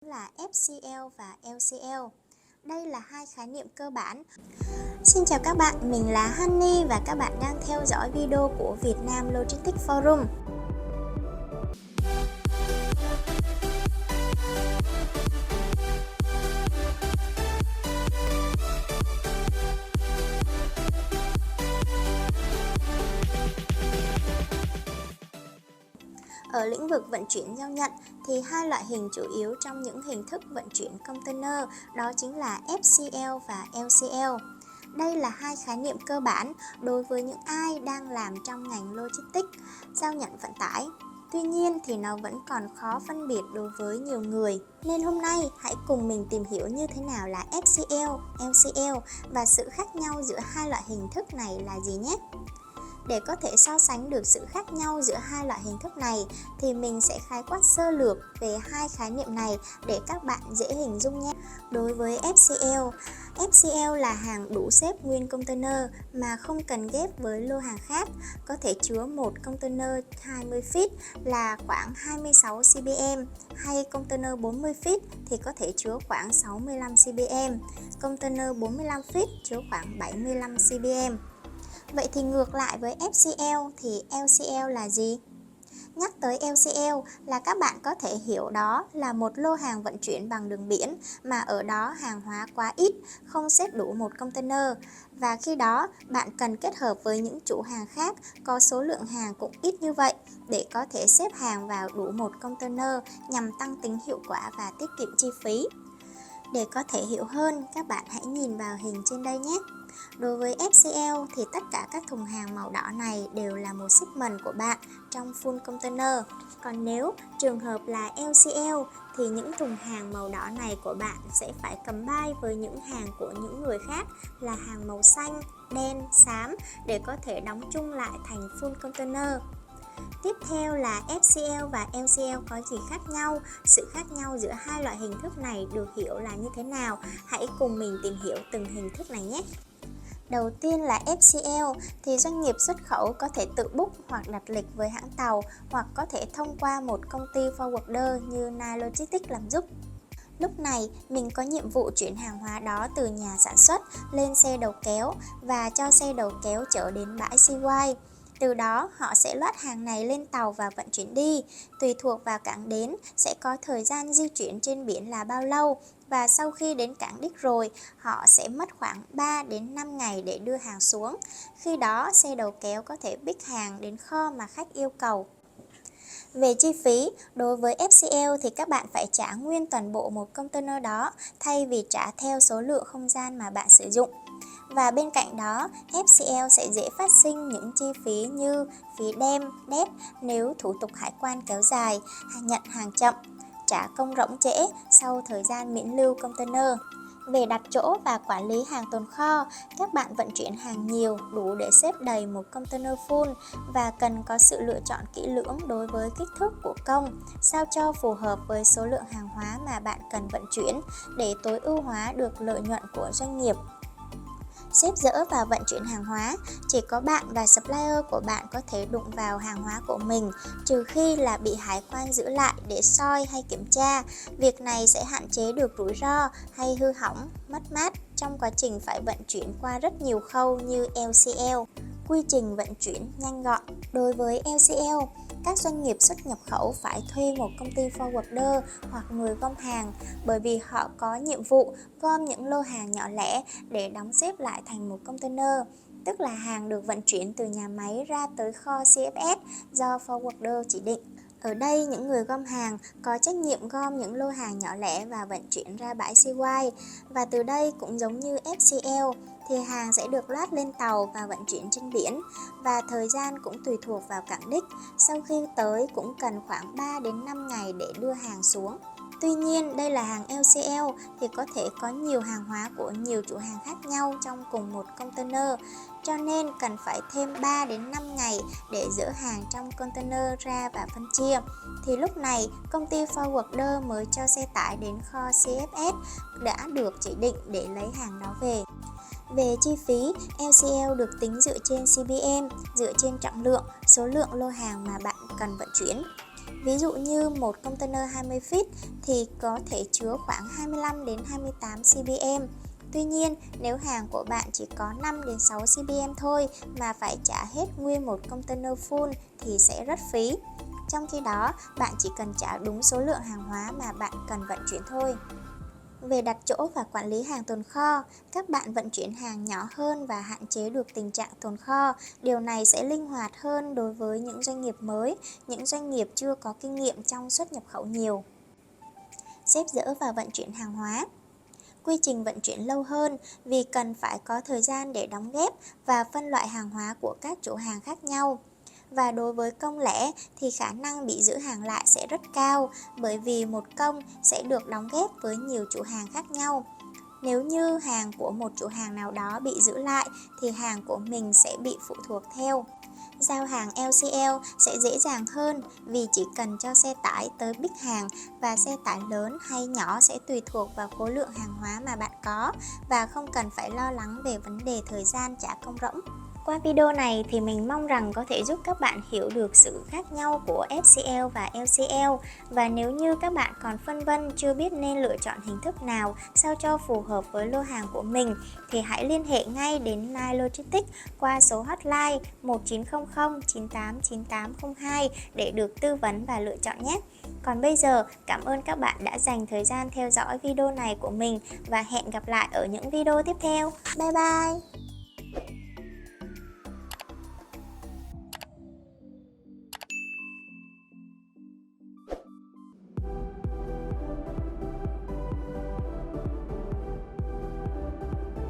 là FCL và LCL. Đây là hai khái niệm cơ bản. Xin chào các bạn, mình là Honey và các bạn đang theo dõi video của Việt Nam Logistics Forum. Ở lĩnh vực vận chuyển giao nhận thì hai loại hình chủ yếu trong những hình thức vận chuyển container đó chính là FCL và LCL. Đây là hai khái niệm cơ bản đối với những ai đang làm trong ngành logistics, giao nhận vận tải. Tuy nhiên thì nó vẫn còn khó phân biệt đối với nhiều người. Nên hôm nay hãy cùng mình tìm hiểu như thế nào là FCL, LCL và sự khác nhau giữa hai loại hình thức này là gì nhé. Để có thể so sánh được sự khác nhau giữa hai loại hình thức này thì mình sẽ khái quát sơ lược về hai khái niệm này để các bạn dễ hình dung nhé. Đối với FCL là hàng đủ xếp nguyên container mà không cần ghép với lô hàng khác, có thể chứa một container 20 feet là khoảng 26 cbm, hay container 40 feet thì có thể chứa khoảng 65 cbm, container 45 feet chứa khoảng 75 cbm. Vậy thì ngược lại với FCL thì LCL là gì? Nhắc tới LCL là các bạn có thể hiểu đó là một lô hàng vận chuyển bằng đường biển mà ở đó hàng hóa quá ít, không xếp đủ một container. Và khi đó bạn cần kết hợp với những chủ hàng khác có số lượng hàng cũng ít như vậy để có thể xếp hàng vào đủ một container nhằm tăng tính hiệu quả và tiết kiệm chi phí. Để có thể hiểu hơn, các bạn hãy nhìn vào hình trên đây nhé. Đối với FCL thì tất cả các thùng hàng màu đỏ này đều là một shipment của bạn trong full container. Còn nếu trường hợp là LCL thì những thùng hàng màu đỏ này của bạn sẽ phải combine với những hàng của những người khác là hàng màu xanh, đen, xám để có thể đóng chung lại thành full container. Tiếp theo là FCL và LCL có gì khác nhau? Sự khác nhau giữa hai loại hình thức này được hiểu là như thế nào? Hãy cùng mình tìm hiểu từng hình thức này nhé. Đầu tiên là FCL thì doanh nghiệp xuất khẩu có thể tự book hoặc đặt lịch với hãng tàu hoặc có thể thông qua một công ty forwarder như Nile Logistics làm giúp. Lúc này mình có nhiệm vụ chuyển hàng hóa đó từ nhà sản xuất lên xe đầu kéo và cho xe đầu kéo chở đến bãi CY. Từ đó họ sẽ load hàng này lên tàu và vận chuyển đi. Tùy thuộc vào cảng đến sẽ có thời gian di chuyển trên biển là bao lâu. Và sau khi đến cảng đích rồi, họ sẽ mất khoảng 3 đến 5 ngày để đưa hàng xuống. Khi đó, xe đầu kéo có thể pick hàng đến kho mà khách yêu cầu. Về chi phí, đối với FCL thì các bạn phải trả nguyên toàn bộ một container đó thay vì trả theo số lượng không gian mà bạn sử dụng. Và bên cạnh đó, FCL sẽ dễ phát sinh những chi phí như phí đem, đét nếu thủ tục hải quan kéo dài, nhận hàng chậm, trả công rỗng trễ sau thời gian miễn lưu container. Về đặt chỗ và quản lý hàng tồn kho, các bạn vận chuyển hàng nhiều đủ để xếp đầy một container full và cần có sự lựa chọn kỹ lưỡng đối với kích thước của công, sao cho phù hợp với số lượng hàng hóa mà bạn cần vận chuyển để tối ưu hóa được lợi nhuận của doanh nghiệp. Xếp dỡ và vận chuyển hàng hóa, chỉ có bạn và supplier của bạn có thể đụng vào hàng hóa của mình, trừ khi là bị hải quan giữ lại để soi hay kiểm tra. Việc này sẽ hạn chế được rủi ro hay hư hỏng, mất mát trong quá trình phải vận chuyển qua rất nhiều khâu như LCL. Quy trình vận chuyển nhanh gọn. Đối với LCL, các doanh nghiệp xuất nhập khẩu phải thuê một công ty forwarder hoặc người gom hàng bởi vì họ có nhiệm vụ gom những lô hàng nhỏ lẻ để đóng xếp lại thành một container, tức là hàng được vận chuyển từ nhà máy ra tới kho CFS do forwarder chỉ định. Ở đây những người gom hàng có trách nhiệm gom những lô hàng nhỏ lẻ và vận chuyển ra bãi CY. Và từ đây cũng giống như FCL thì hàng sẽ được load lên tàu và vận chuyển trên biển và thời gian cũng tùy thuộc vào cảng đích. Sau khi tới cũng cần khoảng 3 đến 5 ngày để đưa hàng xuống. Tuy nhiên đây là hàng LCL thì có thể có nhiều hàng hóa của nhiều chủ hàng khác nhau trong cùng một container, cho nên cần phải thêm 3 đến 5 ngày để dỡ hàng trong container ra và phân chia. Thì lúc này công ty forwarder mới cho xe tải đến kho CFS đã được chỉ định để lấy hàng đó về. Về chi phí, LCL được tính dựa trên CBM, dựa trên trọng lượng, số lượng lô hàng mà bạn cần vận chuyển. Ví dụ như một container 20 feet thì có thể chứa khoảng 25 đến 28 cbm. Tuy nhiên, nếu hàng của bạn chỉ có 5 đến 6 cbm thôi mà phải trả hết nguyên một container full thì sẽ rất phí. Trong khi đó, bạn chỉ cần trả đúng số lượng hàng hóa mà bạn cần vận chuyển thôi. Về đặt chỗ và quản lý hàng tồn kho, các bạn vận chuyển hàng nhỏ hơn và hạn chế được tình trạng tồn kho. Điều này sẽ linh hoạt hơn đối với những doanh nghiệp mới, những doanh nghiệp chưa có kinh nghiệm trong xuất nhập khẩu nhiều. Xếp dỡ và vận chuyển hàng hóa. Quy trình vận chuyển lâu hơn vì cần phải có thời gian để đóng ghép và phân loại hàng hóa của các chủ hàng khác nhau. Và đối với công lẻ thì khả năng bị giữ hàng lại sẽ rất cao, bởi vì một công sẽ được đóng ghép với nhiều chủ hàng khác nhau. Nếu như hàng của một chủ hàng nào đó bị giữ lại thì hàng của mình sẽ bị phụ thuộc theo. Giao hàng LCL sẽ dễ dàng hơn vì chỉ cần cho xe tải tới big hàng, và xe tải lớn hay nhỏ sẽ tùy thuộc vào khối lượng hàng hóa mà bạn có và không cần phải lo lắng về vấn đề thời gian trả công rỗng. Qua video này thì mình mong rằng có thể giúp các bạn hiểu được sự khác nhau của FCL và LCL. Và nếu như các bạn còn phân vân chưa biết nên lựa chọn hình thức nào sao cho phù hợp với lô hàng của mình thì hãy liên hệ ngay đến Nile Logistics qua số hotline 1900 989802 để được tư vấn và lựa chọn nhé. Còn bây giờ, cảm ơn các bạn đã dành thời gian theo dõi video này của mình và hẹn gặp lại ở những video tiếp theo. Bye bye!